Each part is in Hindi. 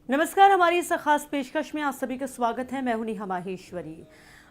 नमस्कार। हमारी इस खास पेशकश में आप सभी का स्वागत है। मैं हूं नेहा माहेश्वरी।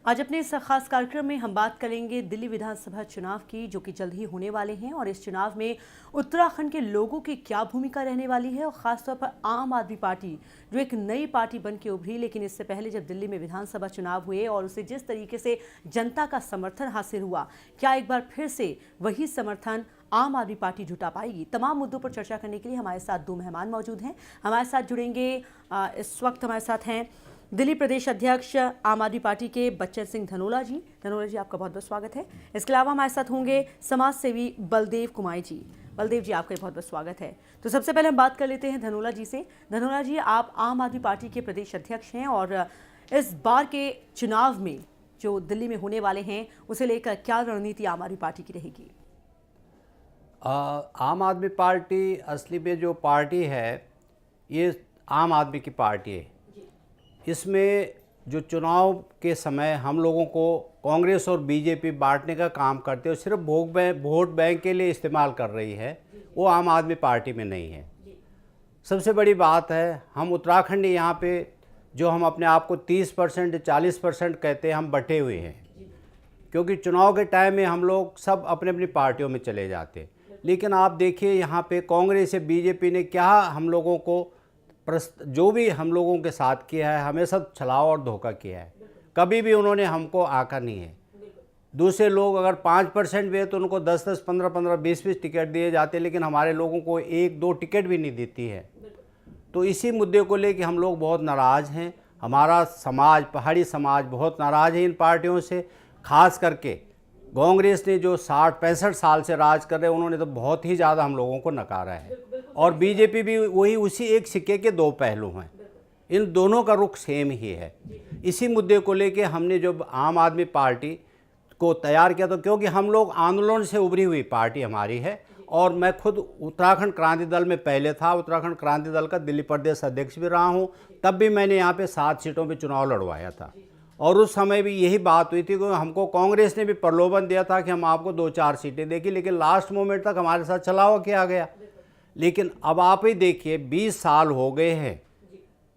आज अपने इस खास कार्यक्रम में हम बात करेंगे दिल्ली विधानसभा चुनाव की, जो कि जल्द ही होने वाले हैं, और इस चुनाव में उत्तराखंड के लोगों की क्या भूमिका रहने वाली है, और खासतौर पर आम आदमी पार्टी जो एक नई पार्टी बन के उभरी, लेकिन इससे पहले जब दिल्ली में विधानसभा चुनाव हुए और उसे जिस तरीके से जनता का समर्थन हासिल हुआ, क्या एक बार फिर से वही समर्थन आम आदमी पार्टी जुटा पाएगी? तमाम मुद्दों पर चर्चा करने के लिए हमारे साथ दो मेहमान मौजूद हैं। हमारे साथ जुड़ेंगे इस वक्त हमारे साथ हैं दिल्ली प्रदेश अध्यक्ष आम आदमी पार्टी के बच्चन सिंह धनोला जी। धनोला जी, आपका बहुत बहुत स्वागत है। इसके अलावा हमारे साथ होंगे समाज सेवी बलदेव कुमाई जी। बलदेव जी, आपका बहुत बहुत स्वागत है। तो सबसे पहले हम बात कर लेते हैं धनोला जी से। धनोला जी, आप आम आदमी पार्टी के प्रदेश अध्यक्ष हैं, और इस बार के चुनाव में जो दिल्ली में होने वाले हैं, उसे लेकर क्या रणनीति आम आदमी पार्टी की रहेगी? आम आदमी पार्टी असली में जो पार्टी है, ये आम आदमी की पार्टी है। इसमें जो चुनाव के समय हम लोगों को कांग्रेस और बीजेपी बांटने का काम करते हो, सिर्फ वोट बैंक के लिए इस्तेमाल कर रही है, वो आम आदमी पार्टी में नहीं है। सबसे बड़ी बात है, हम उत्तराखंड यहाँ पे जो हम अपने आप को 30% 40% कहते हैं, हम बटे हुए हैं। क्योंकि चुनाव के टाइम में हम लोग सब अपने अपनी पार्टियों में चले जाते हैं। लेकिन आप देखिए यहाँ पे कांग्रेस या बीजेपी ने क्या हम लोगों को जो भी हम लोगों के साथ किया है, हमेशा छलावा और धोखा किया है। कभी भी उन्होंने हमको आका नहीं है। दूसरे लोग अगर 5% भी है तो उनको 10-10, 15-15, 20-20 टिकट दिए जाते, लेकिन हमारे लोगों को 1-2 टिकट भी नहीं देती है। तो इसी मुद्दे को लेकर हम लोग बहुत नाराज़ हैं। हमारा समाज, पहाड़ी समाज बहुत नाराज़ है इन पार्टियों से। खास करके कांग्रेस ने जो 60-65 साल से राज कर रहे हैं, उन्होंने तो बहुत ही ज़्यादा हम लोगों को नकारा है। और बीजेपी भी वही, उसी एक सिक्के के दो पहलू हैं। इन दोनों का रुख सेम ही है। इसी मुद्दे को लेके हमने जब आम आदमी पार्टी को तैयार किया, तो क्योंकि हम लोग आंदोलन से उभरी हुई पार्टी हमारी है, और मैं खुद उत्तराखंड क्रांति दल में पहले था। उत्तराखंड क्रांति दल का दिल्ली प्रदेश अध्यक्ष भी रहा हूँ। तब भी मैंने यहाँ पे 7 सीटों पर चुनाव लड़वाया था, और उस समय भी यही बात हुई थी कि हमको कांग्रेस ने भी प्रलोभन दिया था कि हम आपको 2-4 सीटें देंगे, लेकिन लास्ट मोमेंट तक हमारे साथ छलावा किया गया। लेकिन अब आप ही देखिए, 20 साल हो गए हैं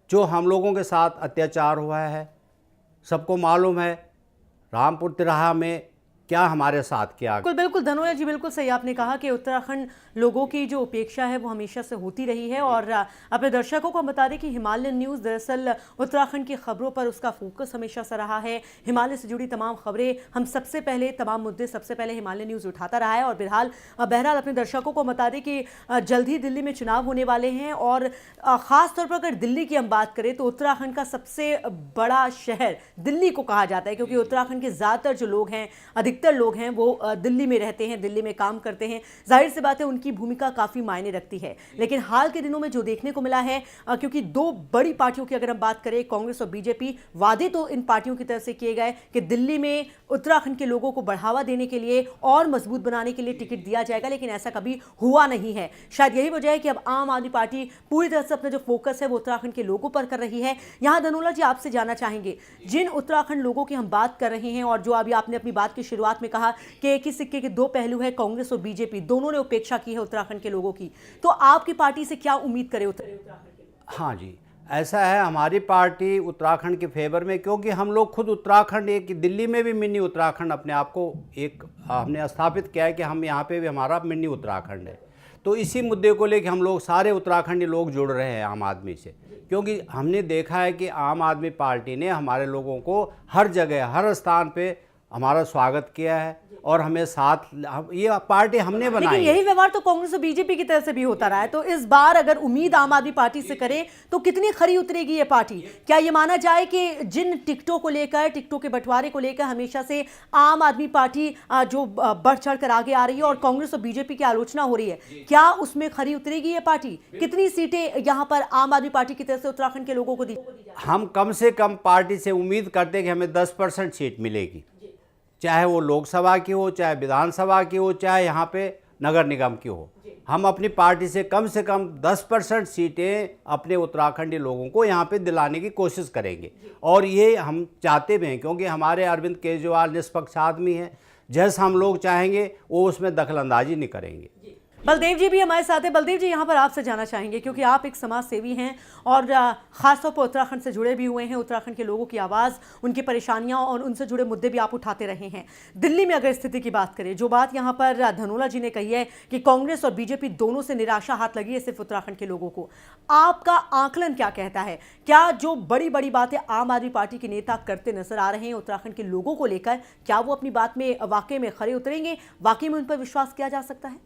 जो हम लोगों के साथ अत्याचार हुआ है। सबको मालूम है रामपुर तिराहा में क्या हमारे साथ किया। बिल्कुल बिल्कुल धनोला जी, बिल्कुल सही आपने कहा कि उत्तराखंड लोगों की जो उपेक्षा है वो हमेशा से होती रही है। और अपने दर्शकों को हम बता दें कि हिमालयन न्यूज़ दरअसल उत्तराखंड की खबरों पर उसका फोकस हमेशा से रहा है। हिमालय से जुड़ी तमाम खबरें हम सबसे पहले, तमाम मुद्दे सबसे पहले हिमालयन न्यूज़ उठाता रहा है। और बहरहाल अपने दर्शकों को बता दें कि जल्द ही दिल्ली में चुनाव होने वाले हैं, और ख़ास तौर पर अगर दिल्ली की हम बात करें तो उत्तराखंड का सबसे बड़ा शहर दिल्ली को कहा जाता है, क्योंकि उत्तराखंड के ज़्यादातर जो लोग हैं, अधिकतर लोग हैं, वो दिल्ली में रहते हैं, दिल्ली में काम करते हैं। जाहिर सी बात है उनकी भूमिका काफ़ी मायने रखती है। लेकिन हाल के दिनों में जो देखने को मिला है, क्योंकि दो बड़ी पार्टियों की अगर हम बात करें, कांग्रेस और बीजेपी, वादे तो इन पार्टियों की तरफ से किए गए कि दिल्ली में उत्तराखंड के लोगों को बढ़ावा देने के लिए और मजबूत बनाने के लिए टिकट दिया जाएगा, लेकिन ऐसा कभी हुआ नहीं है। शायद यही वजह है कि अब आम आदमी पार्टी पूरी तरह से अपना जो फोकस है वो उत्तराखंड के लोगों पर कर रही है। यहाँ धनोला जी, आपसे जानना चाहेंगे, जिन उत्तराखंड लोगों की हम बात कर रहे हैं, और जो अभी आपने अपनी बात की शुरुआत में कहा कि एक ही सिक्के के दो पहलू है, कांग्रेस और बीजेपी दोनों ने उपेक्षा की है उत्तराखंड के लोगों की, तो आपकी पार्टी से क्या उम्मीद करे उत्तराखंड के? हाँ जी, ऐसा है। हमारी पार्टी उत्तराखंड के फेवर में, क्योंकि हम लोग खुद उत्तराखंड, एक दिल्ली में भी मिनी उत्तराखंड अपने आप को एक हमने स्थापित किया है कि हम यहाँ पे भी हमारा मिनी उत्तराखंड है। तो इसी मुद्दे को लेकर हम लोग सारे उत्तराखंडी लोग जुड़ रहे हैं आम आदमी से, क्योंकि हमने देखा है कि आम आदमी पार्टी ने हमारे लोगों को हर जगह, हर स्थान पे हमारा स्वागत किया है, और हमें साथ, ये पार्टी हमने बनाई। लेकिन यही व्यवहार तो कांग्रेस और बीजेपी की तरफ से भी होता रहा है। तो इस बार अगर उम्मीद आम आदमी पार्टी से करें तो कितनी खरी उतरेगी ये पार्टी? क्या ये माना जाए कि जिन टिकटों को लेकर, टिकटों के बंटवारे को लेकर हमेशा से आम आदमी पार्टी जो बढ़ चढ़ कर आगे आ रही है और कांग्रेस और बीजेपी की आलोचना हो रही है, क्या उसमें खरी उतरेगी ये पार्टी? कितनी सीटें यहाँ पर आम आदमी पार्टी की तरफ से उत्तराखंड के लोगों को दी? हम कम से कम पार्टी से उम्मीद करते हैं कि हमें 10% सीट मिलेगी, चाहे वो लोकसभा की हो, चाहे विधानसभा की हो, चाहे यहाँ पे नगर निगम की हो। हम अपनी पार्टी से कम 10% सीटें अपने उत्तराखंडी लोगों को यहाँ पे दिलाने की कोशिश करेंगे, और ये हम चाहते भी हैं, क्योंकि हमारे अरविंद केजरीवाल निष्पक्ष आदमी हैं। जैसा हम लोग चाहेंगे वो उसमें दखलंदाजी नहीं करेंगे। बलदेव जी भी हमारे साथ हैं। बलदेव जी, यहाँ पर आपसे जानना चाहेंगे क्योंकि आप एक समाज सेवी हैं और ख़ासतौर पर उत्तराखंड से जुड़े भी हुए हैं। उत्तराखंड के लोगों की आवाज़, उनकी परेशानियां और उनसे जुड़े मुद्दे भी आप उठाते रहे हैं। दिल्ली में अगर स्थिति की बात करें, जो बात यहाँ पर धनोला जी ने कही है कि कांग्रेस और बीजेपी दोनों से निराशा हाथ लगी है सिर्फ उत्तराखंड के लोगों को, आपका आकलन क्या कहता है? क्या जो बड़ी बड़ी बातें आम आदमी पार्टी के नेता करते नजर आ रहे हैं उत्तराखंड के लोगों को लेकर, क्या वो अपनी बात में वाकई में खरे उतरेंगे? वाकई में उन पर विश्वास किया जा सकता है?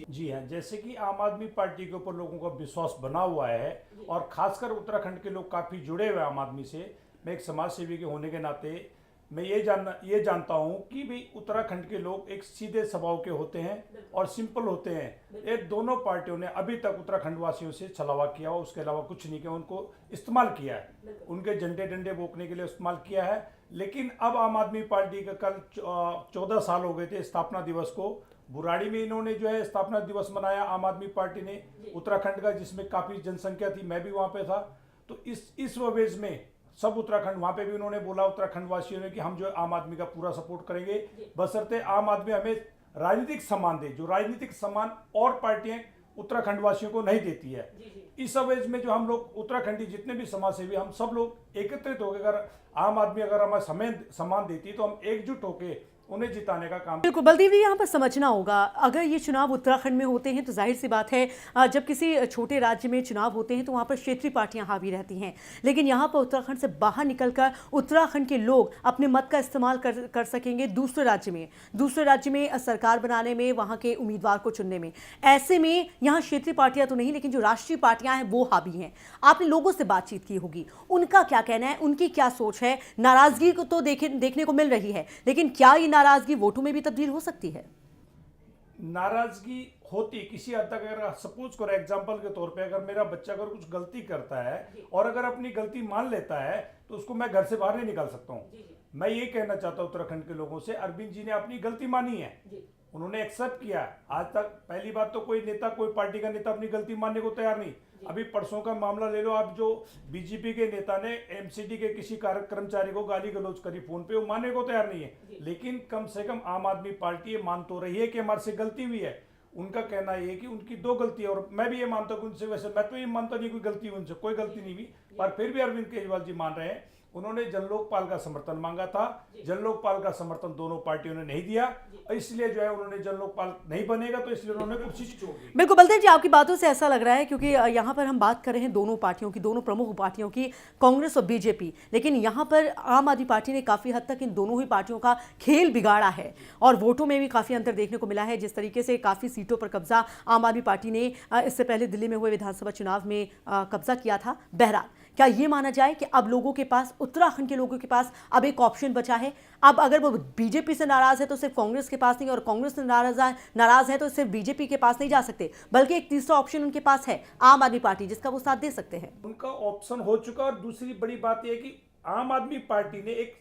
जी हाँ, जैसे कि आम आदमी पार्टी के ऊपर लोगों का विश्वास बना हुआ है और खासकर उत्तराखंड के लोग काफ़ी जुड़े हुए हैं आम आदमी से। मैं एक समाज सेवी के होने के नाते मैं ये जानता हूँ कि भाई उत्तराखंड के लोग एक सीधे स्वभाव के होते हैं और सिंपल होते हैं। ये दोनों पार्टियों ने अभी तक उत्तराखंड वासियों से छलावा किया हो, उसके अलावा कुछ नहीं किया। उनको इस्तेमाल किया है, उनके झंडे डंडे बोकने के लिए इस्तेमाल किया है। लेकिन अब आम आदमी पार्टी का कल 14 साल हो गए थे स्थापना दिवस को। बुराड़ी में इन्होंने जो है स्थापना दिवस मनाया आम आदमी पार्टी ने उत्तराखंड का, जिसमें काफ़ी जनसंख्या थी, मैं भी वहाँ पे था। तो इस वजह में सब उत्तराखंड, वहाँ पे भी उन्होंने बोला उत्तराखंड वासियों ने कि हम जो है आम आदमी का पूरा सपोर्ट करेंगे, बशर्ते आम आदमी हमें राजनीतिक सम्मान दे, जो राजनीतिक सम्मान और पार्टियां उत्तराखंड वासियों को नहीं देती है। इस वजह में जो हम लोग उत्तराखंडी जितने भी समाज सेवी, हम सब लोग एकत्रित होकर, अगर आम आदमी अगर हमें सम्मान देती है तो हम एकजुट होकर उन्हें जिताने का काम। बिल्कुल बलदेव जी, यहाँ पर समझना होगा, अगर ये चुनाव उत्तराखंड में होते हैं तो जाहिर सी बात है जब किसी छोटे राज्य में चुनाव होते हैं तो वहाँ पर क्षेत्रीय पार्टियां हावी रहती हैं। लेकिन यहाँ पर उत्तराखंड से बाहर निकलकर उत्तराखंड के लोग अपने मत का इस्तेमाल कर सकेंगे दूसरे राज्य में सरकार बनाने में, वहाँ के उम्मीदवार को चुनने में। ऐसे में यहाँ क्षेत्रीय पार्टियां तो नहीं, लेकिन जो राष्ट्रीय पार्टियां हैं वो हावी हैं। आपने लोगों से बातचीत की होगी, उनका क्या कहना है, उनकी क्या सोच है? नाराजगी को तो देखने को मिल रही है, लेकिन क्या ये नाराजगी वोटों में भी तब्दील हो सकती है? नाराजगी होती किसी हद तक। अगर सपोज करो एग्जांपल के तौर पे, अगर मेरा बच्चा अगर कुछ गलती करता है और अगर अपनी गलती मान लेता है तो उसको मैं घर से बाहर नहीं निकाल सकता हूँ। मैं ये कहना चाहता हूँ उत्तराखंड के लोगों से, अरविंद जी ने अपनी गलती मानी है, उन्होंने एक्सेप्ट किया। आज तक पहली बात तो कोई नेता, कोई पार्टी का नेता अपनी गलती मानने को तैयार नहीं। अभी परसों का मामला ले लो आप, जो बीजेपी के नेता ने एमसीडी के किसी कर्मचारी को गाली गलौज करी फोन पे, वो मानने को तैयार नहीं है। लेकिन कम से कम आम आदमी पार्टी ये मान तो रही है कि हमारे से गलती हुई है। उनका कहना ये है कि उनकी 2 गलती है, और मैं भी ये मानता हूँ उनसे, वैसे मैं तो ये मानता नहीं कोई गलती हुई, उनसे कोई गलती नहीं हुई, पर फिर भी अरविंद केजरीवाल जी मान रहे हैं। उन्होंने जनलोकपाल का समर्थन मांगा था, जनलोकपाल का समर्थन दोनों पार्टियों ने नहीं दिया, इसलिए जो है उन्होंने जनलोकपाल नहीं बनेगा, तो इसलिए उन्होंने कुर्सी छोड़ी। बिल्कुल बलदेव जी, आपकी बातों से ऐसा लग रहा है, क्योंकि यहाँ पर हम बात कर रहे हैं दोनों पार्टियों की, दोनों प्रमुख पार्टियों की, कांग्रेस और बीजेपी, लेकिन यहाँ पर आम आदमी पार्टी ने काफ़ी हद तक इन दोनों ही पार्टियों का खेल बिगाड़ा है और वोटों में भी काफ़ी अंतर देखने को मिला है। जिस तरीके से काफ़ी सीटों पर कब्जा आम आदमी पार्टी ने इससे पहले दिल्ली में हुए विधानसभा चुनाव में कब्जा किया था। बहरहाल, क्या ये माना जाए कि अब लोगों के पास, उत्तराखंड के लोगों के पास अब एक ऑप्शन बचा है? अब अगर वो बीजेपी से नाराज है तो सिर्फ कांग्रेस के पास नहीं, और कांग्रेस से नाराज है तो सिर्फ बीजेपी के पास नहीं जा सकते, बल्कि एक तीसरा ऑप्शन उनके पास है, आम आदमी पार्टी, जिसका वो साथ दे सकते हैं। उनका ऑप्शन हो चुका। और दूसरी बड़ी बात यह है कि आम आदमी पार्टी ने एक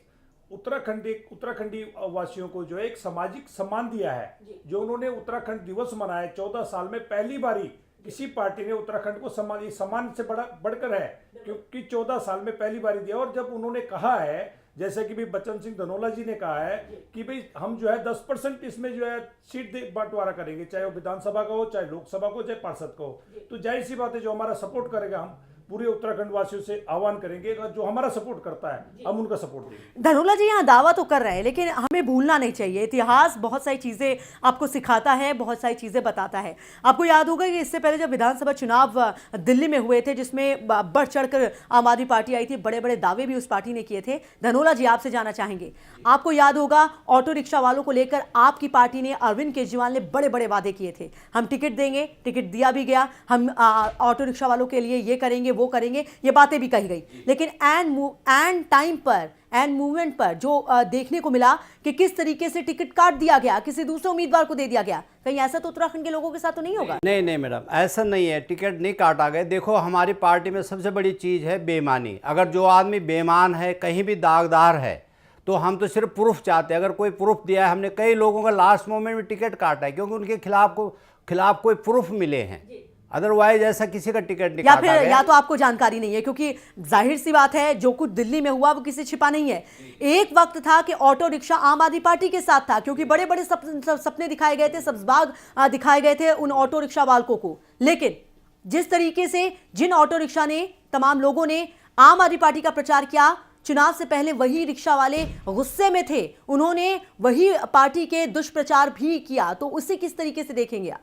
उत्तराखंडी वासियों को जो एक सामाजिक सम्मान दिया है। जो उन्होंने उत्तराखंड दिवस मनाया 14 साल में पहली बारी किसी पार्टी ने उत्तराखंड को सम्मान से बढ़कर है, क्योंकि 14 साल में पहली बारी दिया। और जब उन्होंने कहा है, जैसे कि भी बच्चन सिंह धनोला जी ने कहा है कि भाई हम जो है 10% इसमें जो है सीट बंटवारा करेंगे, चाहे वो विधानसभा का हो, चाहे लोकसभा को, चाहे पार्षद का हो। तो जाहिर सी बात है जो हमारा सपोर्ट करेगा, हम पूरे उत्तराखंड वासियों से आह्वान करेंगे, जो हमारा सपोर्ट करता है हम उनका सपोर्ट देंगे। धनोला जी यहाँ दावा तो कर रहे हैं, लेकिन हमें भूलना नहीं चाहिए, इतिहास बहुत सारी चीज़ें आपको सिखाता है, बहुत सारी चीज़ें बताता है। आपको याद होगा कि इससे पहले जब विधानसभा चुनाव दिल्ली में हुए थे, जिसमें बढ़ चढ़कर आम आदमी पार्टी आई थी, बड़े बड़े दावे भी उस पार्टी ने किए थे। धनोला जी, आपसे जानना चाहेंगे, आपको याद होगा ऑटो रिक्शा वालों को लेकर आपकी पार्टी ने, अरविंद केजरीवाल ने बड़े बड़े वादे किए थे, हम टिकट देंगे, टिकट दिया भी गया, हम ऑटो रिक्शा वालों के लिए ये करेंगे, वो करेंगे, ये बातें भी कही गई। लेकिन एंड टाइम पर, एंड मूवमेंट पर जो देखने को मिला कि किस तरीके से टिकट काट दिया गया, किसी दूसरे उम्मीदवार को दे दिया गया। कहीं ऐसा तो उत्तराखंड के लोगों के साथ तो नहीं होगा? नहीं मैडम, ऐसा नहीं है, टिकट नहीं काटा गया। देखो, हमारी पार्टी में सबसे बड़ी चीज़ है बेईमानी। अगर जो आदमी बेईमान है, कहीं भी दागदार है, तो हम तो सिर्फ प्रूफ चाहते हैं। अगर कोई प्रूफ दिया है, हमने कई लोगों का लास्ट मोमेंट में टिकट काटा है, क्योंकि उनके खिलाफ कोई प्रूफ मिले हैं। अदरवाइज ऐसा किसी का टिकट नहीं या काटा फिर गया। या तो आपको जानकारी नहीं है, क्योंकि जाहिर सी बात है जो कुछ दिल्ली में हुआ वो किसी छिपा नहीं है। एक वक्त था कि ऑटो रिक्शा आम आदमी पार्टी के साथ था, क्योंकि बड़े बड़े सपने दिखाए गए थे, सब्जबाग दिखाए गए थे उन ऑटो रिक्शा वालों को। लेकिन जिस तरीके से जिन ऑटो रिक्शा ने, तमाम लोगों ने आम आदमी पार्टी का प्रचार किया, चुनाव से पहले वही रिक्शा वाले गुस्से में थे, उन्होंने वही पार्टी के दुष्प्रचार भी किया। तो उसे किस तरीके से देखेंगे आप?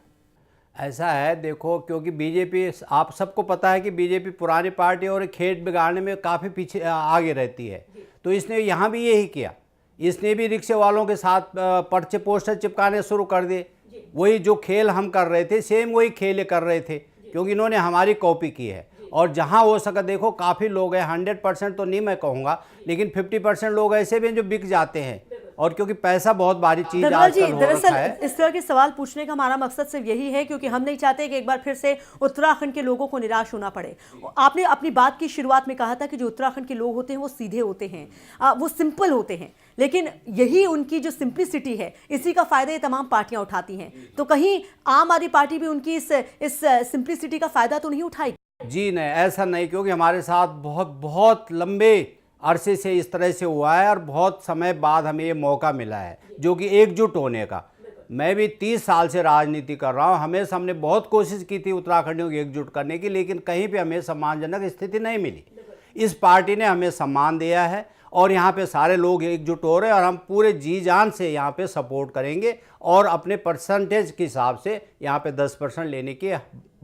ऐसा है, देखो, क्योंकि बीजेपी, आप सबको पता है कि बीजेपी पुरानी पार्टी और खेत बिगाड़ने में काफ़ी पीछे आगे रहती है। तो इसने यहाँ भी यही किया, इसने भी रिक्शे वालों के साथ पर्चे पोस्टर चिपकाने शुरू कर दिए। वही जो खेल हम कर रहे थे, सेम वही खेल ये कर रहे थे, क्योंकि इन्होंने हमारी कॉपी की है। और जहाँ हो सका, देखो काफ़ी लोग हैं, 100% तो नहीं मैं कहूँगा, लेकिन 50% लोग ऐसे भी हैं जो बिक जाते हैं। और क्योंकि पैसा बहुत भारी चीज़ आजकल हो रखा है। इस तरह के सवाल पूछने का हमारा मकसद सिर्फ यही है, क्योंकि हम नहीं चाहते कि एक बार फिर से उत्तराखंड के लोगों को निराश होना पड़े। आपने अपनी बात की शुरुआत में कहा था कि जो उत्तराखंड के लोग होते हैं वो सीधे होते हैं, वो सिंपल होते हैं, लेकिन यही उनकी जो सिंप्लिसिटी है, इसी का फायदा ये तमाम पार्टियां उठाती हैं। तो कहीं आम आदमी पार्टी भी उनकी इस सिंप्लिसिटी का फायदा तो नहीं उठाएगी? जी नहीं, ऐसा नहीं, क्योंकि हमारे साथ बहुत बहुत लंबे अरसे से इस तरह से हुआ है और बहुत समय बाद हमें ये मौका मिला है जो कि एकजुट होने का। मैं भी 30 साल से राजनीति कर रहा हूँ, हमेशा हमने बहुत कोशिश की थी उत्तराखंडियों को एकजुट करने की, लेकिन कहीं पे हमें सम्मानजनक स्थिति नहीं मिली। इस पार्टी ने हमें सम्मान दिया है और यहाँ पे सारे लोग एकजुट हो रहे हैं और हम पूरे जी जान से यहाँ पे सपोर्ट करेंगे और अपने परसेंटेज के हिसाब से यहाँ पे 10% लेने की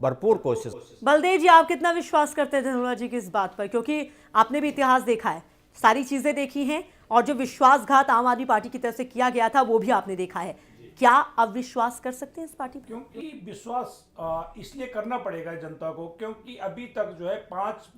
भरपूर कोशिश। बलदेव जी, आप कितना विश्वास करते हैं धनोला जी की इस बात पर, क्योंकि आपने भी इतिहास देखा है, सारी चीजें देखी हैं, और जो विश्वासघात आम आदमी पार्टी की तरफ से किया गया था वो भी आपने देखा है। क्या अब विश्वास कर सकते हैं इस पार्टी पर? क्योंकि विश्वास इसलिए करना पड़ेगा जनता को, क्योंकि अभी तक जो है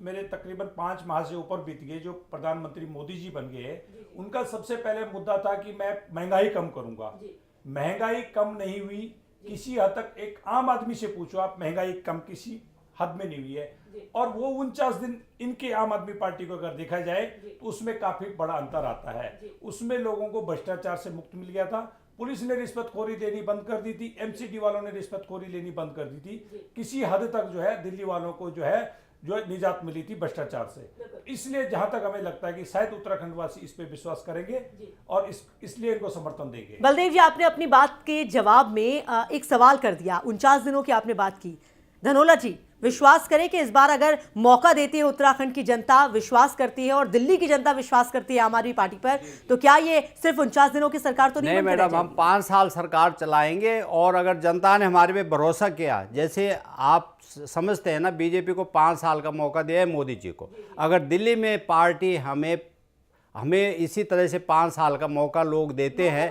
मेरे तकरीबन 5 माह से ऊपर बीत गए जो प्रधानमंत्री मोदी जी बन गए हैं। उनका सबसे पहले मुद्दा था कि मैं महंगाई कम करूंगा। महंगाई कम नहीं हुई किसी हद तक। एक आम आदमी से पूछो आप, महंगाई कम किसी हद में नहीं हुई है। और वो 49 दिन इनके आम आदमी पार्टी को अगर देखा जाए तो उसमें काफी बड़ा अंतर आता है। उसमें लोगों को भ्रष्टाचार से मुक्त मिल गया था, पुलिस ने रिश्वतखोरी देनी बंद कर दी थी, एमसीडी वालों ने रिश्वतखोरी लेनी बंद कर दी थी। किसी हद तक जो है दिल्ली वालों को जो है निजात मिली थी भ्रष्टाचार से। इसलिए जहां तक हमें लगता है कि शायद उत्तराखंड वासी इस पे विश्वास करेंगे और इसलिए इनको समर्थन देंगे। बलदेव जी, आपने अपनी बात के जवाब में एक सवाल कर दिया। 49 दिनों की आपने बात की। धनोला जी, विश्वास करें कि इस बार अगर मौका देती है उत्तराखंड की जनता, विश्वास करती है और दिल्ली की जनता विश्वास करती है आम आदमी पार्टी पर, तो क्या ये सिर्फ 49 दिनों की सरकार तो नहीं मैडम, हम 5 साल सरकार चलाएंगे। और अगर जनता ने हमारे पे भरोसा किया, जैसे आप समझते हैं ना, बीजेपी को 5 साल का मौका दिया है मोदी जी को। अगर दिल्ली में पार्टी हमें इसी तरह से 5 साल का मौका लोग देते हैं।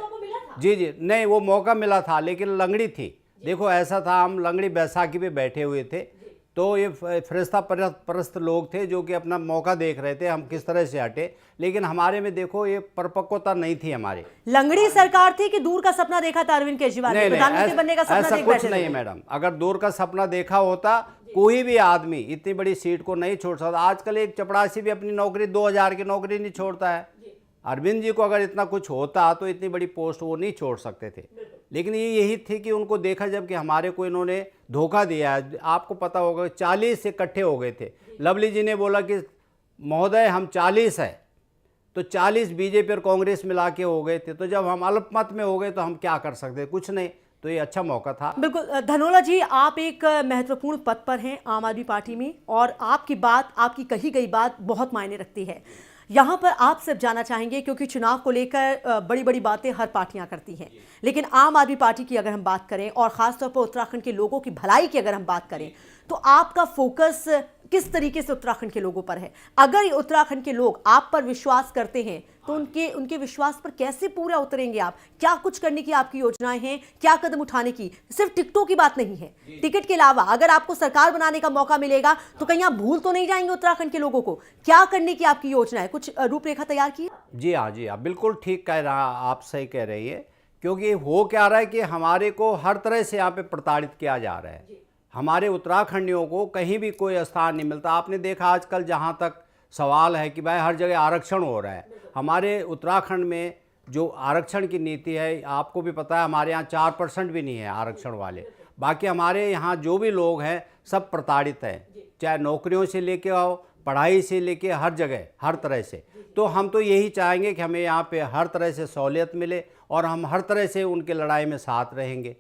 जी नहीं, वो मौका मिला था लेकिन लंगड़ी थी। देखो ऐसा था, हम लंगड़ी बैसाखी पे बैठे हुए थे, तो ये फरिश्ता परस्त लोग थे जो कि अपना मौका देख रहे थे हम किस तरह से हटे। लेकिन हमारे में देखो ये परिपक्वता नहीं थी हमारी। लंगड़ी सरकार थी कि दूर का सपना देखा था अरविंद केजरीवाल ने, प्रधानमंत्री बनने का सपना ऐसा देख कुछ बैठे नहीं थे? मैडम, अगर दूर का सपना देखा होता कोई भी आदमी इतनी बड़ी सीट को नहीं छोड़ सकता। आजकल एक चपरासी भी अपनी नौकरी 2000 की नौकरी नहीं छोड़ता है। अरविंद जी को अगर इतना कुछ होता तो इतनी बड़ी पोस्ट वो नहीं छोड़ सकते थे। लेकिन ये यही थी कि उनको देखा जब कि हमारे को इन्होंने धोखा दिया है। आपको पता होगा 40 इकट्ठे हो गए थे। लवली जी ने बोला कि महोदय हम 40 है, तो 40 बीजेपी और कांग्रेस मिला के हो गए थे। तो जब हम अल्पमत में हो गए तो हम क्या कर सकते, कुछ नहीं। तो ये अच्छा मौका था। बिल्कुल। धनोला जी, आप एक महत्वपूर्ण पद पर हैं आम आदमी पार्टी में, और आपकी बात, आपकी कही गई बात बहुत मायने रखती है। यहाँ पर आप सिर्फ जाना चाहेंगे, क्योंकि चुनाव को लेकर बड़ी बड़ी बातें हर पार्टियां करती हैं, लेकिन आम आदमी पार्टी की अगर हम बात करें और ख़ासतौर पर उत्तराखंड के लोगों की भलाई की अगर हम बात करें, तो आपका फोकस किस तरीके से उत्तराखंड के लोगों पर है? अगर उत्तराखंड के लोग आप पर विश्वास करते हैं तो उनके विश्वास पर कैसे पूरा उतरेंगे आप? क्या कुछ करने की आपकी योजनाएं हैं, क्या कदम उठाने की? सिर्फ टिकटों की बात नहीं है, टिकट के अलावा अगर आपको सरकार बनाने का मौका मिलेगा तो कहीं आप भूल तो नहीं जाएंगे उत्तराखंड के लोगों को? क्या करने की आपकी योजना है? कुछ रूपरेखा तैयार की? जी हाँ, बिल्कुल ठीक कह रहा, आप सही कह रही है। क्योंकि हो क्या रहा है कि हमारे को हर तरह से यहाँ पे प्रताड़ित किया जा रहा है। हमारे उत्तराखंडियों को कहीं भी कोई स्थान नहीं मिलता। आपने देखा आजकल जहाँ तक सवाल है कि भाई हर जगह आरक्षण हो रहा है। हमारे उत्तराखंड में जो आरक्षण की नीति है, आपको भी पता है, हमारे यहाँ 4% भी नहीं है आरक्षण वाले। बाकी हमारे यहाँ जो भी लोग हैं सब प्रताड़ित हैं, चाहे नौकरियों से लेके आओ, पढ़ाई से लेके हर जगह, हर तरह से। तो हम तो यही चाहेंगे कि हमें यहाँ पे हर तरह से सहूलियत मिले और हम हर तरह से उनके लड़ाई में साथ रहेंगे।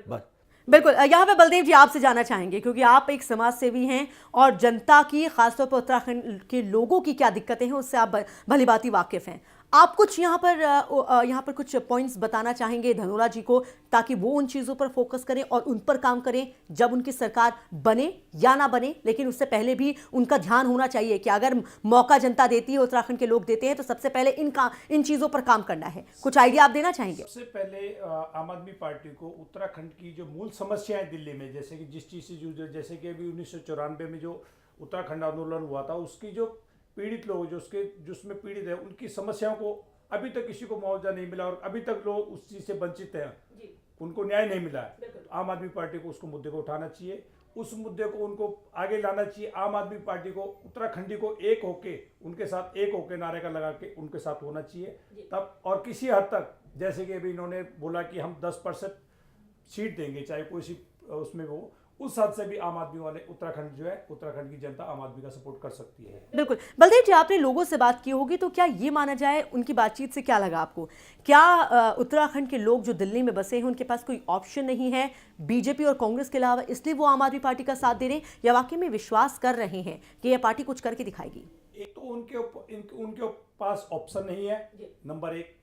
बस बिल्कुल, यहाँ पे बलदेव जी आपसे जानना चाहेंगे, क्योंकि आप एक समाज सेवी हैं और जनता की, खासतौर पर उत्तराखंड के लोगों की क्या दिक्कतें हैं उससे आप भली भांति वाकिफ हैं। आप कुछ यहाँ पर कुछ पॉइंट्स बताना चाहेंगे धनोला जी को, ताकि वो उन चीज़ों पर फोकस करें और उन पर काम करें जब उनकी सरकार बने या ना बने, लेकिन उससे पहले भी उनका ध्यान होना चाहिए कि अगर मौका जनता देती है, उत्तराखंड के लोग देते हैं, तो सबसे पहले इन चीज़ों पर काम करना है। कुछ आइडिया आप देना चाहेंगे? सबसे पहले आम आदमी पार्टी को उत्तराखंड की जो मूल समस्याएं दिल्ली में, जैसे कि जिस चीज़ से जूझ, जैसे कि अभी 1994 में जो उत्तराखंड आंदोलन हुआ था, उसकी जो पीड़ित लोग जिसमें पीड़ित है, उनकी समस्याओं को अभी तक किसी को मुआवजा नहीं मिला और अभी तक लोग उस चीज़ से वंचित हैं, उनको न्याय नहीं मिला है। तो आम आदमी पार्टी को उसको मुद्दे को उठाना चाहिए, उस मुद्दे को उनको आगे लाना चाहिए। आम आदमी पार्टी को उत्तराखंडी को एक होके, उनके साथ एक होके नारे का लगा के उनके साथ होना चाहिए तब। और किसी हद तक, जैसे कि अभी इन्होंने बोला कि हम 10% सीट देंगे, चाहे कोई सी उसमें वो, उस हद से भी आम आदमी वाले उत्तराखंड जो है, उत्तराखंड की जनता आम आदमी का सपोर्ट कर सकती है। बिल्कुल। बलदेव जी, आपने लोगों से बात की होगी, तो क्या ये माना जाए, उनकी बातचीत से क्या लगा आपको? क्या उत्तराखंड के लोग जो दिल्ली में बसे हैं उनके पास कोई ऑप्शन नहीं है बीजेपी और कांग्रेस के अलावा, इसलिए वो आम आदमी पार्टी का साथ दे रहे हैं, या वाकई में विश्वास कर रहे हैं कि यह पार्टी कुछ करके दिखाएगी? एक तो उनके पास ऑप्शन नहीं है, नंबर 1।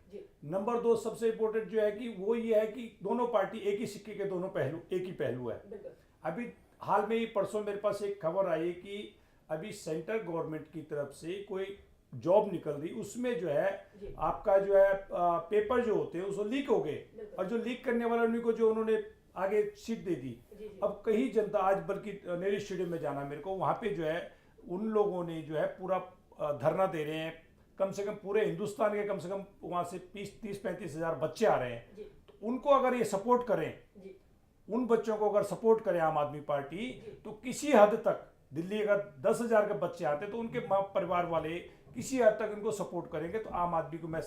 नंबर 2, सबसे इम्पोर्टेंट जो है कि वो ये है कि दोनों पार्टी एक ही सिक्के के दोनों पहलू, एक ही पहलू है। अभी हाल में ही परसों मेरे पास एक खबर आई कि अभी सेंट्रल गवर्नमेंट की तरफ से कोई जॉब निकल रही, उसमें जो है आपका जो है पेपर जो होते हैं उसको लीक हो गए, और जो लीक करने वाले उन्हीं को जो उन्होंने आगे सीट दे दी। अब कहीं जनता, आज बल्कि नेहरू स्टेडियम में जाना मेरे को, वहाँ पे जो है उन लोगों ने जो है पूरा धरना दे रहे हैं। कम से कम पूरे हिंदुस्तान के कम से कम वहाँ से 30-35 हज़ार बच्चे आ रहे हैं। तो उनको अगर ये सपोर्ट करें, उन बच्चों को अगर सपोर्ट करे आम आदमी पार्टी, तो किसी हद तक दिल्ली अगर 10,000 के बच्चे आते तो उनके परिवार वाले किसी हद तक इनको सपोर्ट करेंगे। तो आम आदमी को मैं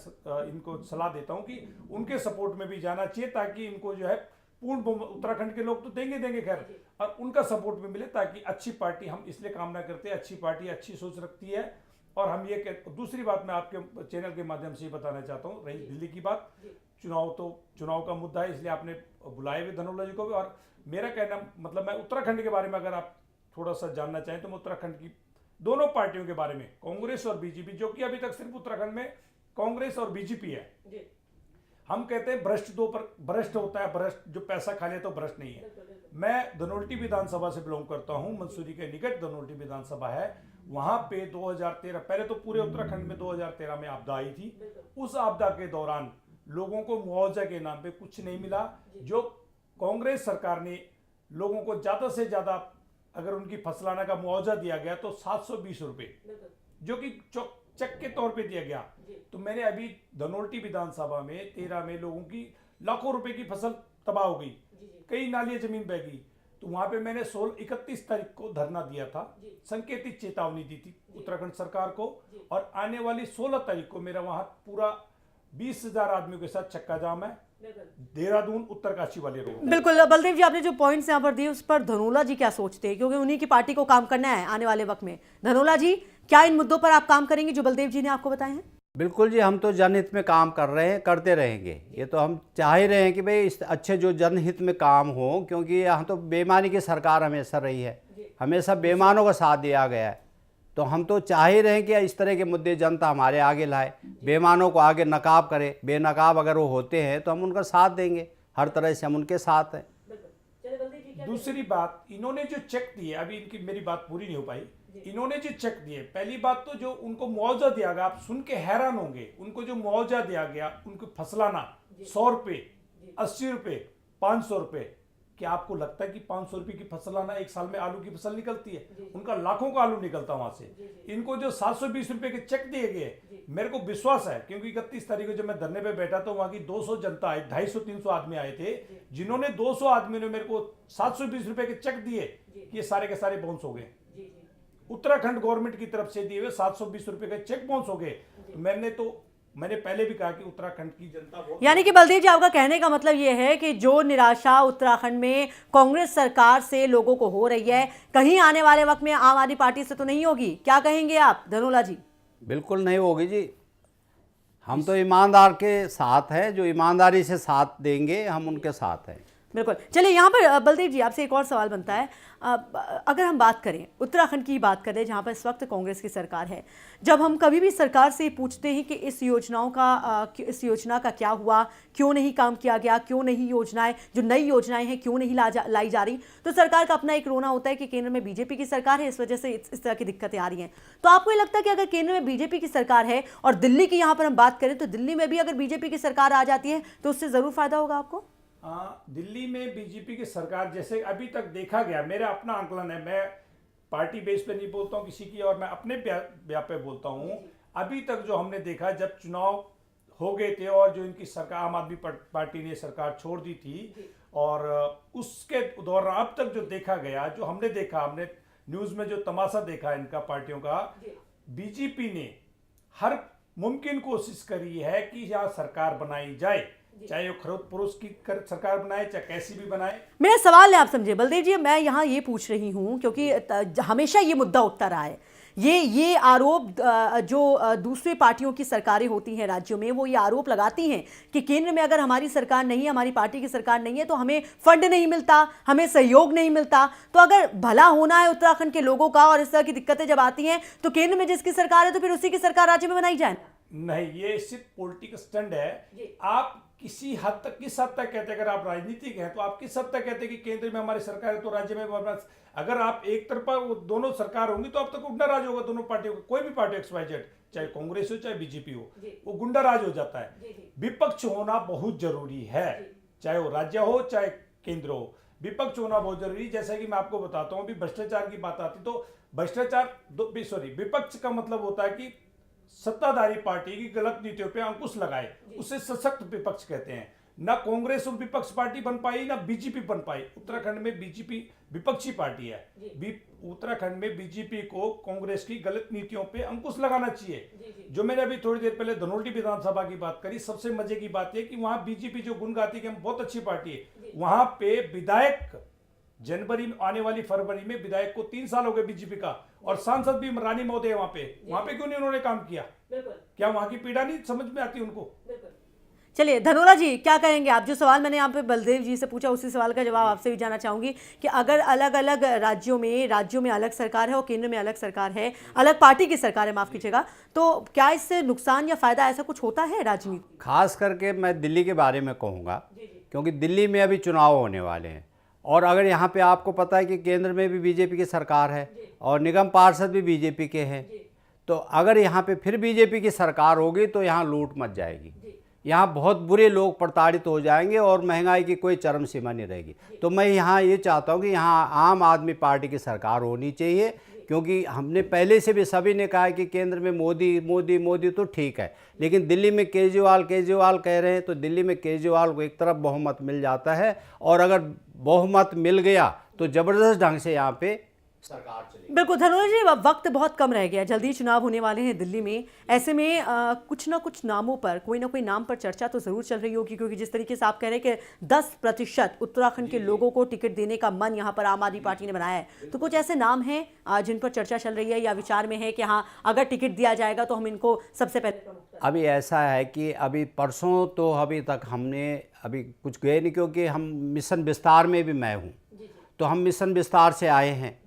इनको सलाह देता हूं कि उनके सपोर्ट में भी जाना चाहिए, ताकि इनको जो है पूर्ण उत्तराखंड के लोग तो देंगे खैर, और उनका सपोर्ट भी मिले, ताकि अच्छी पार्टी, हम इसलिए कामना करते हैं, अच्छी पार्टी अच्छी सोच रखती है। और हम ये दूसरी बात मैं आपके चैनल के माध्यम से बताना चाहता हूँ, रही दिल्ली की बात, चुनाव का मुद्दा है, इसलिए आपने बुलाए हुए धनोला जी को भी। और मेरा कहना, मतलब मैं उत्तराखंड के बारे में अगर आप थोड़ा सा जानना चाहें, तो मैं उत्तराखंड की दोनों पार्टियों के बारे में, कांग्रेस और बीजेपी, जो कि अभी तक सिर्फ उत्तराखंड में कांग्रेस और बीजेपी है। हम कहते हैं भ्रष्ट होता है, भ्रष्ट जो पैसा खा ले तो भ्रष्ट नहीं है। मैं धनोल्टी विधानसभा से बिलोंग करता हूं, मंसूरी के निकट धनोल्टी विधानसभा है। वहां पे 2013, पहले तो पूरे उत्तराखंड में 2013 में आपदा आई थी। उस आपदा के दौरान लोगों को मुआवजा के नाम पे कुछ नहीं मिला। जो कांग्रेस सरकार ने लोगों को ज्यादा से ज्यादा, अगर उनकी फसलाना का मुआवजा दिया गया तो 720 रुपए, जो कि चेक के तौर पे दिया गया। तो मैंने अभी धनोल्टी विधानसभा में 13 में लोगों की लाखों रुपए की फसल तबाह हो गई, कई नालियां जमीन बह गई। तो वहां पे मैंने 31 तारीख को धरना दिया था, संकेतित चेतावनी दी थी उत्तराखंड सरकार को, और आने वाली 16 तारीख को मेरा वहां पूरा 20,000 आदमियों के साथ चक्का जाम है, देहरादून उत्तरकाशी वाले रोड। बिल्कुल बलदेव जी, आपने जो पॉइंट्स यहाँ पर दिए उस पर धनोला जी क्या सोचते हैं, क्योंकि उन्हीं की पार्टी को काम करना है आने वाले वक्त में। धनोला जी, क्या इन मुद्दों पर आप काम करेंगे जो बलदेव जी ने आपको बताए हैं? बिल्कुल जी, हम तो जनहित में काम कर रहे हैं, करते रहेंगे। ये तो हम चाह ही रहे हैं कि भाई इस अच्छे जो जनहित में काम हो, क्योंकि यहाँ तो बेईमानी की सरकार हमेशा रही है, हमेशा बेईमानों का साथ दिया गया है। तो हम तो चाह ही रहे हैं कि इस तरह के मुद्दे जनता हमारे आगे लाए, बेईमानों को आगे नकाब करे। बेनकाब अगर वो होते हैं तो हम उनका साथ देंगे, हर तरह से हम उनके साथ हैं। दूसरी बात, इन्होंने जो चेक दिए, अभी इनकी मेरी बात पूरी नहीं हो पाई। इन्होंने जो चेक दिए, पहली बात तो जो उनको मुआवजा दिया गया, आप सुन के हैरान होंगे, उनको जो मुआवजा दिया गया, उनको फसलाना 100 रुपए, 80 रुपए, 500 रुपए। क्या आपको लगता है कि 500 रुपए की फसलाना एक साल में आलू की फसल निकलती है? उनका लाखों का आलू निकलता वहां से। इनको जो 720 रुपए के चेक दिए गए, मेरे को विश्वास है, क्योंकि 31 तारीख को जब मैं धरने पे बैठा तो वहां की 200 जनता आई, 250-300 आदमी आए थे, जिन्होंने 200 आदमी ने मेरे को 720 रुपए के चेक दिए, ये सारे के सारे बाउंस हो गए। उत्तराखंड गवर्नमेंट की तरफ से दिए हुए 720 रुपए के चेक बाउंस हो गए। मैंने तो मैंने पहले भी कहा कि उत्तराखंड की जनता बहुत, यानी कि बलदेव जी, आपका कहने का मतलब ये है कि जो निराशा उत्तराखंड में कांग्रेस सरकार से लोगों को हो रही है, कहीं आने वाले वक्त में आम आदमी पार्टी से तो नहीं होगी। क्या कहेंगे आप धनोला जी? बिल्कुल नहीं होगी जी। हम तो ईमानदार के साथ हैं, जो ईमानदारी से साथ देंगे हम उनके साथ हैं। बिल्कुल। चलिए, यहाँ पर बलदेव जी आपसे एक और सवाल बनता है। अगर हम बात करें उत्तराखंड की, बात करें जहाँ पर इस वक्त कांग्रेस की सरकार है, जब हम कभी भी सरकार से पूछते हैं कि इस योजना का क्या हुआ, क्यों नहीं काम किया गया, क्यों नहीं योजनाएं, जो नई योजनाएं हैं क्यों नहीं लाई जा रही, तो सरकार का अपना एक रोना होता है कि केंद्र में बीजेपी की सरकार है, इस वजह से इस तरह की दिक्कतें आ रही हैं। तो आपको ये लगता है कि अगर केंद्र में बीजेपी की सरकार है और दिल्ली की यहाँ पर हम बात करें तो दिल्ली में भी अगर बीजेपी की सरकार आ जाती है तो उससे जरूर फायदा होगा आपको? दिल्ली में बीजेपी की सरकार, जैसे अभी तक देखा गया, मेरा अपना आंकलन है, मैं पार्टी बेस पे नहीं बोलता हूँ किसी की, और मैं अपने व्याप पे बोलता हूँ, अभी तक जो हमने देखा, जब चुनाव हो गए थे और जो इनकी सरकार, आम आदमी पार्टी ने सरकार छोड़ दी थी, और उसके दौरान अब तक जो देखा गया, जो हमने देखा, हमने न्यूज में जो तमाशा देखा इनका पार्टियों का, बीजेपी ने हर मुमकिन कोशिश करी है कि यहाँ सरकार बनाई जाए, चाहे वो खरोद पुरुष की सरकार बनाए, चाहे कैसी भी बनाए। मेरा सवाल है, आप समझे बलदेव जी, मैं यहाँ ये पूछ रही हूँ क्योंकि हमेशा ये मुद्दा उठता रहा है, ये आरोप जो दूसरी पार्टियों की सरकारें होती हैं राज्यों में, वो ये आरोप लगाती हैं कि केंद्र में अगर हमारी सरकार नहीं है, हमारी पार्टी की सरकार नहीं है, तो हमें फंड नहीं मिलता, हमें सहयोग नहीं मिलता। तो अगर भला होना है उत्तराखंड के लोगों का और इस तरह की दिक्कतें जब आती हैं तो केंद्र में जिसकी सरकार है तो फिर उसी की सरकार राज्य में बनाई जाए। नहीं, ये सिर्फ पॉलिटिकल स्टंट है। आप किसी हद तक, किस हद तक कहते हैं, अगर आप राजनीतिक हैं तो आप किस हद तक कहते हैं कि केंद्र में हमारी सरकार है तो राज्य में, अगर आप एक तरफा दोनों सरकार होंगी तो अब तक गुंडा राज होगा दोनों पार्टियों का, कोई भी पार्टी XYZ, चाहे कांग्रेस हो चाहे बीजेपी हो, वो गुंडा राज हो जाता है। विपक्ष होना बहुत जरूरी है, चाहे वो राज्य हो चाहे केंद्र हो, विपक्ष होना बहुत जरूरी। जैसा कि मैं आपको बताता हूँ, अभी भ्रष्टाचार की बात आती तो विपक्ष का मतलब होता है कि सत्ताधारी पार्टी की गलत नीतियों पे अंकुश लगाए, उसे सशक्त विपक्ष कहते हैं। ना कांग्रेस विपक्ष पार्टी बन पाई, ना बीजेपी बन पाई। उत्तराखंड में बीजेपी विपक्षी पार्टी है। उत्तराखंड में बीजेपी को कांग्रेस की गलत नीतियों पे अंकुश लगाना चाहिए। जो मैंने अभी थोड़ी देर पहले धनोल्टी विधानसभा की बात करी, सबसे मजे की बात है कि वहां बीजेपी जो गुण गाती है, बहुत अच्छी पार्टी है, वहां पे विधायक जनवरी में, आने वाली फरवरी में विधायक को 3 साल हो गए बीजेपी का, और सांसद भी रानी महोदय वहां पे क्यों नहीं उन्होंने काम किया? क्या वहां की पीड़ा नहीं समझ में आती उनको? चलिए धनोला जी, क्या कहेंगे आप? जो सवाल मैंने यहाँ पे बलदेव जी से पूछा, उसी सवाल का जवाब आपसे भी जानना चाहूंगी कि अगर अलग अलग राज्यों में अलग सरकार है और केंद्र में अलग सरकार है, अलग पार्टी की सरकार है, माफ कीजिएगा, तो क्या इससे नुकसान या फायदा ऐसा कुछ होता है राजनीति? खास करके मैं दिल्ली के बारे में कहूँगा, क्योंकि दिल्ली में अभी चुनाव होने वाले हैं, और अगर यहाँ पे आपको पता है कि केंद्र में भी बीजेपी की सरकार है और निगम पार्षद भी बीजेपी के हैं, तो अगर यहाँ पे फिर बीजेपी की सरकार होगी तो यहाँ लूट मच जाएगी, यहाँ बहुत बुरे लोग प्रताड़ित हो जाएंगे और महंगाई की कोई चरम सीमा नहीं रहेगी। तो मैं यहाँ ये चाहता हूँ कि यहाँ आम आदमी पार्टी की सरकार होनी चाहिए, क्योंकि हमने पहले से भी सभी ने कहा है कि केंद्र में मोदी मोदी मोदी, तो ठीक है, लेकिन दिल्ली में केजरीवाल कह रहे हैं, तो दिल्ली में केजरीवाल को एक तरफ बहुमत मिल जाता है, और अगर बहुमत मिल गया तो ज़बरदस्त ढंग से यहाँ पे सरकार चलेगी। बिल्कुल धनोज जी, वक्त बहुत कम रह गया, जल्दी चुनाव होने वाले हैं दिल्ली में। ऐसे में कुछ ना कुछ नामों पर, कोई ना कोई नाम पर चर्चा तो जरूर चल रही होगी, क्योंकि जिस तरीके से आप कह रहे हैं कि 10% उत्तराखंड के लोगों को टिकट देने का मन यहाँ पर आम आदमी पार्टी ने बनाया है, तो कुछ ऐसे नाम हैं जिन पर चर्चा चल रही है या विचार में है कि हाँ, अगर टिकट दिया जाएगा तो हम इनको सबसे पहले? अभी ऐसा है कि अभी परसों तो अभी तक हमने अभी कुछ गए नहीं, क्योंकि हम मिशन विस्तार में भी मैं हूँ, तो हम मिशन विस्तार से आए हैं,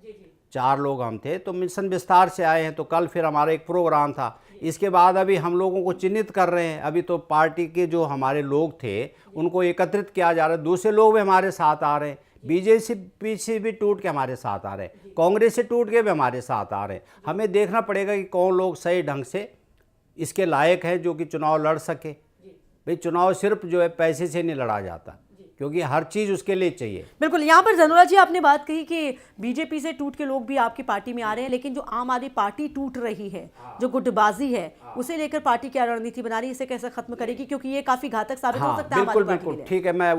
4 लोग हम थे, तो मिशन विस्तार से आए हैं, तो कल फिर हमारा एक प्रोग्राम था। इसके बाद अभी हम लोगों को चिन्हित कर रहे हैं, अभी तो पार्टी के जो हमारे लोग थे उनको एकत्रित किया जा रहा है, दूसरे लोग भी हमारे साथ आ रहे हैं, बीजेपी से भी टूट के हमारे साथ आ रहे हैं, कांग्रेस से टूट के भी हमारे साथ आ रहे हैं। हमें देखना पड़ेगा कि कौन लोग सही ढंग से इसके लायक हैं जो कि चुनाव लड़ सके। भाई चुनाव सिर्फ जो है पैसे से नहीं लड़ा जाता, क्योंकि हर चीज़ उसके लिए चाहिए। बिल्कुल। यहाँ पर धनोला जी, आपने बात कही कि बीजेपी से टूट के लोग भी आपकी पार्टी में आ रहे हैं, लेकिन जो आम आदमी पार्टी टूट रही है, जो गुटबाजी है, उसे लेकर पार्टी क्या रणनीति बना रही है, इसे कैसे खत्म करेगी, क्योंकि ये काफी घातक साबित हो सकता है हमारी पार्टी के लिए। ठीक है, मैं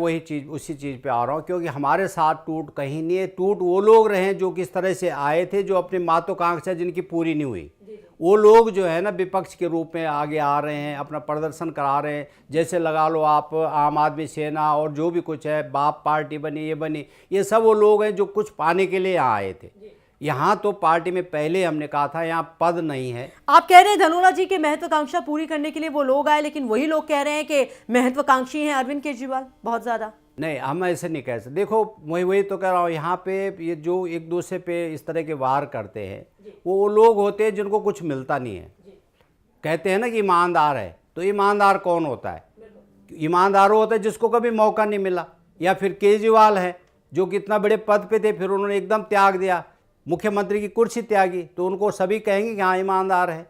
उसी चीज़ पे आ रहा हूँ, क्योंकि हमारे साथ टूट कहीं नहीं है। टूट वो लोग रहे जो किस तरह से आए थे, जो अपनी महत्वाकांक्षा जिनकी पूरी नहीं हुई, वो लोग जो है ना विपक्ष के रूप में आगे आ रहे हैं, अपना प्रदर्शन करा रहे हैं। जैसे लगा लो आप आम आदमी सेना और जो भी कुछ है, बाप पार्टी बनी, ये बनी, ये सब वो लोग हैं जो कुछ पाने के लिए यहाँ आए थे। यहाँ तो पार्टी में पहले हमने कहा था यहाँ पद नहीं है। आप कह रहे हैं धनोला जी की महत्वाकांक्षा पूरी करने के लिए वो लोग आए, लेकिन वही लोग कह रहे हैं कि महत्वाकांक्षी हैं अरविंद केजरीवाल बहुत ज्यादा। नहीं, हम ऐसे नहीं कह सकते। देखो मैं वही तो कह रहा हूँ, यहाँ पे ये जो एक दूसरे पे इस तरह के वार करते हैं वो लोग होते हैं जिनको कुछ मिलता नहीं है। कहते हैं ना कि ईमानदार है, तो ईमानदार कौन होता है? ईमानदार होता है जिसको कभी मौका नहीं मिला। या फिर केजरीवाल है जो कि इतना बड़े पद पे थे, फिर उन्होंने एकदम त्याग दिया, मुख्यमंत्री की कुर्सी त्यागी, तो उनको सभी कहेंगे कि हाँ ईमानदार है।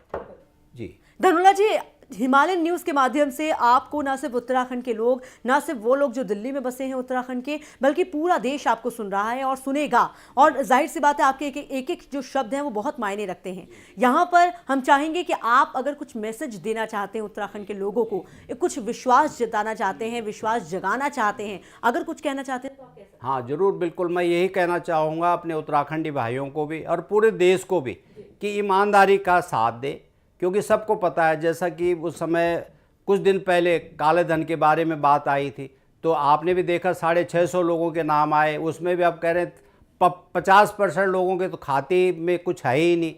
जी धनोला जी, हिमालयन न्यूज़ के माध्यम से आपको ना सिर्फ उत्तराखंड के लोग, ना सिर्फ वो लोग जो दिल्ली में बसे हैं उत्तराखंड के, बल्कि पूरा देश आपको सुन रहा है और सुनेगा। और जाहिर सी बात है आपके एक जो शब्द हैं वो बहुत मायने रखते हैं। यहाँ पर हम चाहेंगे कि आप अगर कुछ मैसेज देना चाहते हैं उत्तराखंड के लोगों को, कुछ विश्वास जताना चाहते हैं, विश्वास जगाना चाहते हैं, अगर कुछ कहना चाहते हैं तो आप कैसे? हाँ ज़रूर, बिल्कुल। मैं यही कहना चाहूँगा अपने उत्तराखंडी भाइयों को भी और पूरे देश को भी कि ईमानदारी का साथ दें, क्योंकि सबको पता है, जैसा कि उस समय कुछ दिन पहले काले धन के बारे में बात आई थी, तो आपने भी देखा 650 लोगों के नाम आए। उसमें भी आप कह रहे हैं 50% लोगों के तो खाते में कुछ है ही नहीं,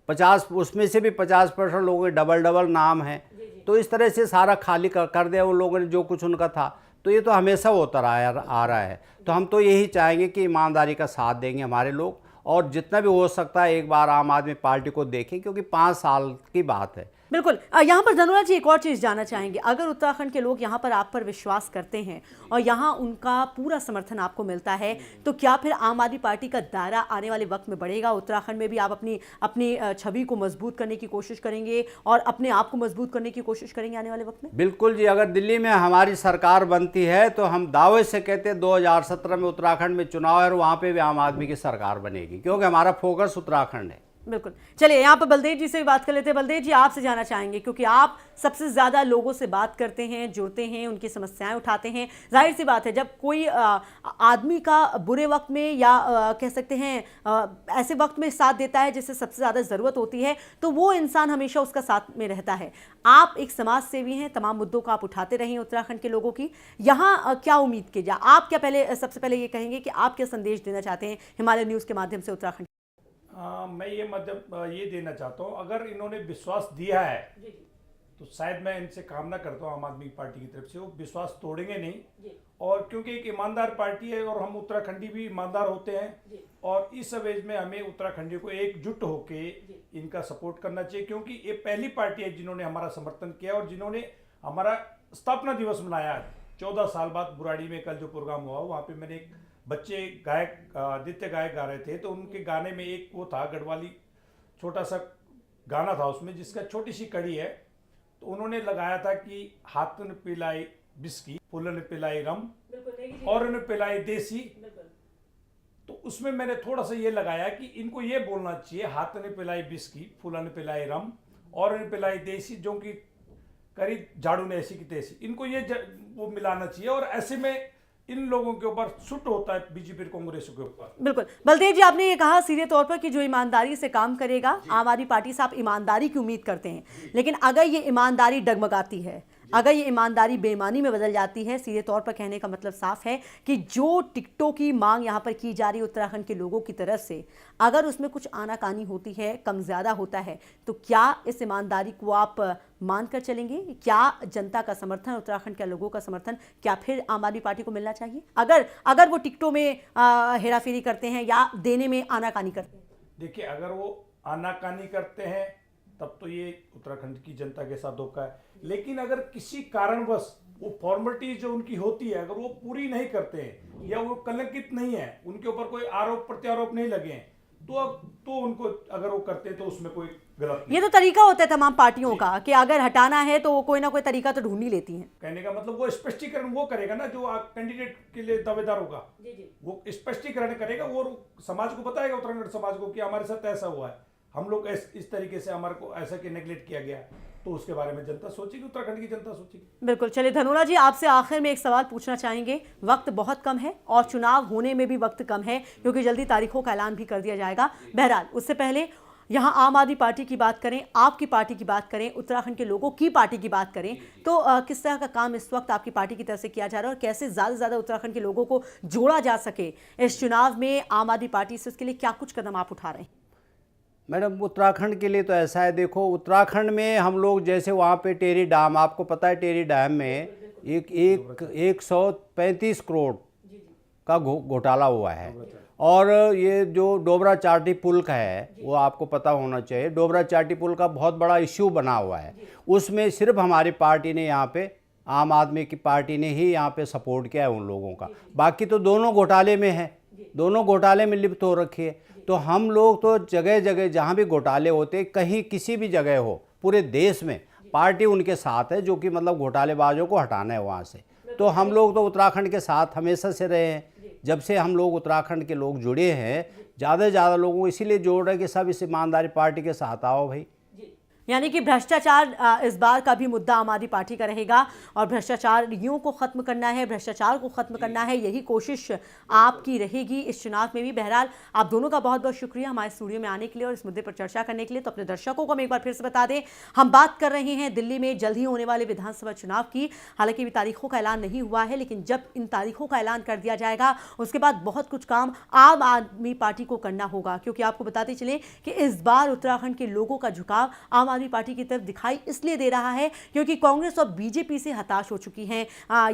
50 उसमें से भी 50% लोगों के डबल नाम हैं। तो इस तरह से सारा खाली कर दिया उन लोगों ने जो कुछ उनका था। तो ये तो हमेशा होता आ रहा है। तो हम तो यही चाहेंगे कि ईमानदारी का साथ देंगे हमारे लोग, और जितना भी हो सकता है एक बार आम आदमी पार्टी को देखें, क्योंकि 5 साल की बात है। बिल्कुल। यहाँ पर धनोला जी एक और चीज़ जानना चाहेंगे, अगर उत्तराखंड के लोग यहाँ पर आप पर विश्वास करते हैं और यहाँ उनका पूरा समर्थन आपको मिलता है, तो क्या फिर आम आदमी पार्टी का दायरा आने वाले वक्त में बढ़ेगा? उत्तराखंड में भी आप अपनी छवि को मजबूत करने की कोशिश करेंगे और अपने आप को मजबूत करने की कोशिश करेंगे आने वाले वक्त में? बिल्कुल जी, अगर दिल्ली में हमारी सरकार बनती है तो हम दावे से कहते हैं 2017 में उत्तराखंड में चुनाव है और वहाँ पर भी आम आदमी की सरकार बनेगी, क्योंकि हमारा फोकस उत्तराखंड है। बिल्कुल। चलिए यहाँ पर बलदेव जी से भी बात कर लेते हैं। बलदेव जी, आपसे जानना चाहेंगे, क्योंकि आप सबसे ज़्यादा लोगों से बात करते हैं, जुड़ते हैं, उनकी समस्याएं उठाते हैं। जाहिर सी बात है, जब कोई आदमी का बुरे वक्त में या कह सकते हैं ऐसे वक्त में साथ देता है जिससे सबसे ज़्यादा ज़रूरत होती है, तो वो इंसान हमेशा उसका साथ में रहता है। आप एक समाज सेवी हैं, तमाम मुद्दों को आप उठाते रहे उत्तराखंड के लोगों की। यहाँ क्या उम्मीद की जाए? आप क्या सबसे पहले ये कहेंगे कि आप क्या संदेश देना चाहते हैं हिमालयन न्यूज़ के माध्यम से उत्तराखंड? मैं ये देना चाहता हूँ, अगर इन्होंने विश्वास दिया है तो शायद मैं इनसे कामना करता हूँ आम आदमी पार्टी की तरफ से वो विश्वास तोड़ेंगे नहीं। और क्योंकि एक ईमानदार पार्टी है और हम उत्तराखंडी भी ईमानदार होते हैं, और इस अवेज में हमें उत्तराखंडी को एकजुट होके इनका सपोर्ट करना चाहिए, क्योंकि ये पहली पार्टी है जिन्होंने हमारा समर्थन किया और जिन्होंने हमारा स्थापना दिवस मनाया। 14 साल बाद बुराड़ी में कल जो प्रोग्राम हुआ वहाँ पे मैंने एक बच्चे गायक नृत्य गायक गा रहे थे, तो उनके गाने में एक वो था गढ़वाली छोटा सा गाना था उसमें, जिसका छोटी सी कड़ी है, तो उन्होंने लगाया था कि हाथ ने पिलाई बिस्की, फूल ने पिलाई रम और ने पिलाई देसी। तो उसमें मैंने थोड़ा सा ये लगाया कि इनको ये बोलना चाहिए, हाथ ने पिलाई बिस्की, फूल ने पिलाई रम और ने पिलाई देसी, जो कि करी झाड़ू ने ऐसी की तैसी, इनको ये वो मिलाना चाहिए। और ऐसे में इन लोगों के ऊपर सुट होता है बीजेपी कांग्रेस के ऊपर। बिल्कुल। बलदेव जी, आपने ये कहा सीधे तौर पर कि जो ईमानदारी से काम करेगा, आम आदमी पार्टी से आप ईमानदारी की उम्मीद करते हैं, लेकिन अगर ये ईमानदारी डगमगाती है, अगर ये ईमानदारी बेईमानी में बदल जाती है, सीधे तौर पर कहने का मतलब साफ है कि जो टिकटों की मांग यहाँ पर की जा रही है उत्तराखंड के लोगों की तरफ से, अगर उसमें कुछ आनाकानी होती है, कम ज़्यादा होता है, तो क्या इस ईमानदारी को आप मानकर चलेंगे? क्या जनता का समर्थन, उत्तराखंड के लोगों का समर्थन क्या फिर आम आदमी पार्टी को मिलना चाहिए, अगर वो टिकटों में हेराफेरी करते हैं या देने में आनाकानी करते हैं? देखिए, अगर वो आनाकानी करते हैं तब तो ये उत्तराखंड की जनता के साथ धोखा है, लेकिन अगर किसी कारणवश वो फॉर्मेलिटी जो उनकी होती है अगर वो पूरी नहीं करते हैं या वो कलंकित नहीं है, उनके ऊपर कोई आरोप प्रत्यारोप नहीं लगे हैं, तो उनको अगर वो करते हैं तो उसमें कोई गलत नहीं। ये तो तरीका होता है तमाम पार्टियों का कि अगर हटाना है तो वो कोई ना कोई तरीका तो ढूंढ ही लेती हैं। कहने का मतलब वो स्पष्टीकरण वो करेगा ना, जो कैंडिडेट के लिए दावेदार होगा वो स्पष्टीकरण करेगा, वो समाज को बताएगा, उत्तराखंड समाज को कि हमारे साथ ऐसा हुआ है, हम लोग इस तरीके से हमारे को ऐसा कि नेगलेक्ट किया गया, तो उसके बारे में जनता सोचेगी, उत्तराखंड की जनता सोचेगी। बिल्कुल। चलिए धनोला जी, आपसे आखिर में एक सवाल पूछना चाहेंगे। वक्त बहुत कम है और चुनाव होने में भी वक्त कम है, क्योंकि जल्दी तारीखों का ऐलान भी कर दिया जाएगा। बहरहाल उससे पहले यहाँ आम आदमी पार्टी की बात करें, आपकी पार्टी की बात करें, उत्तराखंड के लोगों की पार्टी की बात करें, तो किस तरह का काम इस वक्त आपकी पार्टी की तरफ से किया जा रहा है और कैसे ज़्यादा से ज़्यादा उत्तराखंड के लोगों को जोड़ा जा सके इस चुनाव में आम आदमी पार्टी से, उसके लिए क्या कुछ कदम आप उठा रहे हैं? मैडम, उत्तराखंड के लिए तो ऐसा है, देखो उत्तराखंड में हम लोग जैसे वहाँ पे टेरी डैम, आपको पता है टेरी डैम में 135 करोड़ का घोटाला हुआ है। और ये जो डोबरा चाटी पुल का है वो आपको पता होना चाहिए, डोबरा चाटी पुल का बहुत बड़ा इश्यू बना हुआ है। उसमें सिर्फ हमारी पार्टी ने यहाँ पे, आम आदमी की पार्टी ने ही यहाँ पे सपोर्ट किया है उन लोगों का। बाकी तो दोनों घोटाले में है, दोनों घोटाले में लिप्त हो रखी है। तो हम लोग तो जगह जगह जहाँ भी घोटाले होते, कहीं किसी भी जगह हो, पूरे देश में पार्टी उनके साथ है, जो कि मतलब घोटालेबाजों को हटाना है वहाँ से। तो हम लोग तो उत्तराखंड के साथ हमेशा से रहे हैं। जब से हम लोग उत्तराखंड के लोग जुड़े हैं, ज़्यादा से ज़्यादा लोगों को इसीलिए जोड़ रहे हैं कि सब इस ईमानदारी पार्टी के साथ आओ भाई। यानी कि भ्रष्टाचार इस बार का भी मुद्दा आम आदमी पार्टी का रहेगा और भ्रष्टाचारियों को खत्म करना है, भ्रष्टाचार को खत्म करना है, यही कोशिश आपकी रहेगी इस चुनाव में भी। बहरहाल आप दोनों का बहुत बहुत शुक्रिया हमारे स्टूडियो में आने के लिए और इस मुद्दे पर चर्चा करने के लिए। तो अपने दर्शकों को हम एक बार फिर से बता दें, हम बात कर रहे हैं दिल्ली में जल्द ही होने वाले विधानसभा चुनाव की। हालांकि अभी तारीखों का ऐलान नहीं हुआ है, लेकिन जब इन तारीखों का ऐलान कर दिया जाएगा उसके बाद बहुत कुछ काम आम आदमी पार्टी को करना होगा, क्योंकि आपको बताते चले कि इस बार उत्तराखंड के लोगों का झुकाव आम आदमी पार्टी की तरफ दिखाई इसलिए दे रहा है क्योंकि कांग्रेस और बीजेपी से हताश हो चुकी है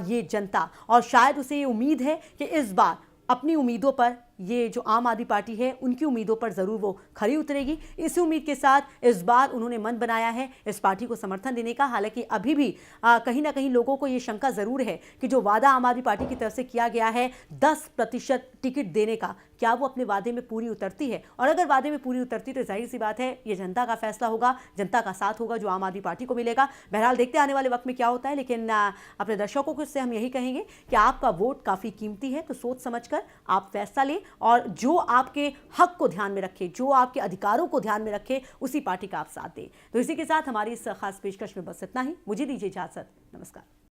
ये जनता, और शायद उसे ये उम्मीद है कि इस बार अपनी उम्मीदों पर, ये जो आम आदमी पार्टी है उनकी उम्मीदों पर ज़रूर वो खरी उतरेगी। इसी उम्मीद के साथ इस बार उन्होंने मन बनाया है इस पार्टी को समर्थन देने का। हालांकि अभी भी कहीं ना कहीं लोगों को ये शंका ज़रूर है कि जो वादा आम आदमी पार्टी की तरफ से किया गया है 10% टिकट देने का, क्या वो अपने वादे में पूरी उतरती है? और अगर वादे में पूरी उतरती तो जाहिर सी बात है ये जनता का फैसला होगा, जनता का साथ होगा जो आम आदमी पार्टी को मिलेगा। बहरहाल देखते आने वाले वक्त में क्या होता है, लेकिन अपने दर्शकों को इससे हम यही कहेंगे कि आपका वोट काफ़ी कीमती है, तो सोच समझकर आप फैसला लें और जो आपके हक को ध्यान में रखे, जो आपके अधिकारों को ध्यान में रखे, उसी पार्टी का आप साथ दें। तो इसी के साथ हमारी इस खास पेशकश में बस इतना ही। मुझे दीजिए इजाजत। नमस्कार।